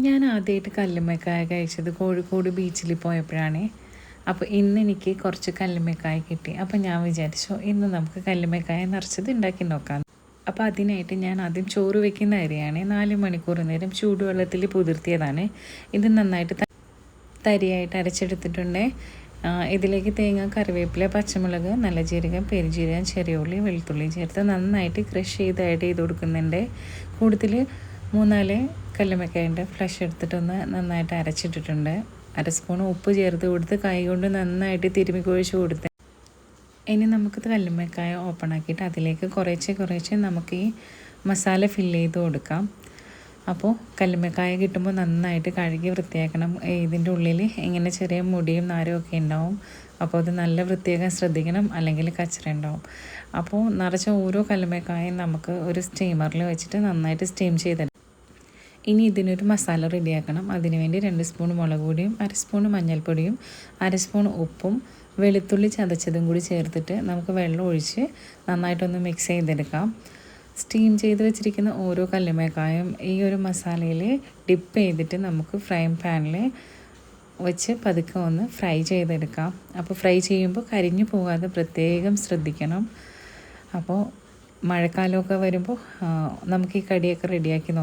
ഞാൻ ആദ്യമായിട്ട് കല്ലുമ്മക്കായ കഴിച്ചത് കോഴിക്കോട് ബീച്ചിൽ പോയപ്പോഴാണ്. അപ്പോൾ ഇന്ന് എനിക്ക് കുറച്ച് കല്ലുമ്മക്കായ കിട്ടി. അപ്പോൾ ഞാൻ വിചാരിച്ചു ഇന്ന് നമുക്ക് കല്ലുമ്മക്കായ നിറച്ചത് ഉണ്ടാക്കി നോക്കാം. അപ്പോൾ അതിനായിട്ട് ഞാൻ ആദ്യം ചോറ് വെക്കുന്ന അരിയാണ് 4 മണിക്കൂർ നേരം ചൂടുവെള്ളത്തിൽ കുതിർത്തിയതാണ്. ഇത് നന്നായിട്ട് തരിയായിട്ട് അരച്ചെടുത്തിട്ടുണ്ട്. ഇതിലേക്ക് തേങ്ങ, കറിവേപ്പില, പച്ചമുളക്, നല്ല ജീരകം, പെരുംജീരകം, ചെറിയ ഉള്ളി, വെളുത്തുള്ളി ചേർത്ത് നന്നായിട്ട് ക്രഷ് ചെയ്ത് ആഡ് ചെയ്ത് കൊടുക്കുന്നുണ്ട്. കൂടുതൽ 3-4 കല്ലുമ്മക്കായൻ്റെ ഫ്ലഷ് എടുത്തിട്ടൊന്ന് നന്നായിട്ട് അരച്ചിട്ടിട്ടുണ്ട്. 1 സ്പൂൺ ഉപ്പ് ചേർത്ത് കൊടുത്ത് കൈ കൊണ്ട് നന്നായിട്ട് തിരുമ്മി കുഴച്ച് കൊടുത്ത് ഇനി നമുക്ക് കല്ലുമ്മക്കായ ഓപ്പൺ ആക്കിയിട്ട് അതിലേക്ക് കുറേശ്ശെ നമുക്ക് ഈ മസാല ഫില്ല് ചെയ്ത് കൊടുക്കാം. അപ്പോൾ കല്ലുമ്മക്കായ കിട്ടുമ്പോൾ നന്നായിട്ട് കഴുകി വൃത്തിയാക്കണം. ഇതിൻ്റെ ഉള്ളിൽ ഇങ്ങനെ ചെറിയ മുടിയും നാരും ഒക്കെ ഉണ്ടാവും. അപ്പോൾ അത് നല്ല വൃത്തിയാക്കാൻ ശ്രദ്ധിക്കണം, അല്ലെങ്കിൽ കച്ചറ ഉണ്ടാവും. അപ്പോൾ നിറച്ച ഓരോ കല്ലുമ്മക്കായും നമുക്ക് ഒരു സ്റ്റീമറിൽ വെച്ചിട്ട് നന്നായിട്ട് സ്റ്റീം ചെയ്തെടുക്കാം. ഇനി ഇതിനൊരു മസാല റെഡിയാക്കണം. അതിനുവേണ്ടി 2 സ്പൂൺ മുളക് പൊടിയും 1 സ്പൂൺ മഞ്ഞൾപ്പൊടിയും 1 സ്പൂൺ ഉപ്പും വെളുത്തുള്ളി ചതച്ചതും കൂടി ചേർത്തിട്ട് നമുക്ക് വെള്ളം ഒഴിച്ച് നന്നായിട്ടൊന്ന് മിക്സ് ചെയ്തെടുക്കാം. സ്റ്റീം ചെയ്ത് വെച്ചിരിക്കുന്ന ഓരോ കല്ലുമ്മക്കായും ഈ ഒരു മസാലയിൽ ഡിപ്പ് ചെയ്തിട്ട് നമുക്ക് ഫ്രൈ പാനിൽ വെച്ച് പതുക്കെ ഒന്ന് ഫ്രൈ ചെയ്തെടുക്കാം. അപ്പോൾ ഫ്രൈ ചെയ്യുമ്പോൾ കരിഞ്ഞു പോകാതെ പ്രത്യേകം ശ്രദ്ധിക്കണം. അപ്പോൾ മഴക്കാലമൊക്കെ വരുമ്പോൾ നമുക്ക് ഈ കടിയൊക്കെ റെഡിയാക്കി നോക്കാം.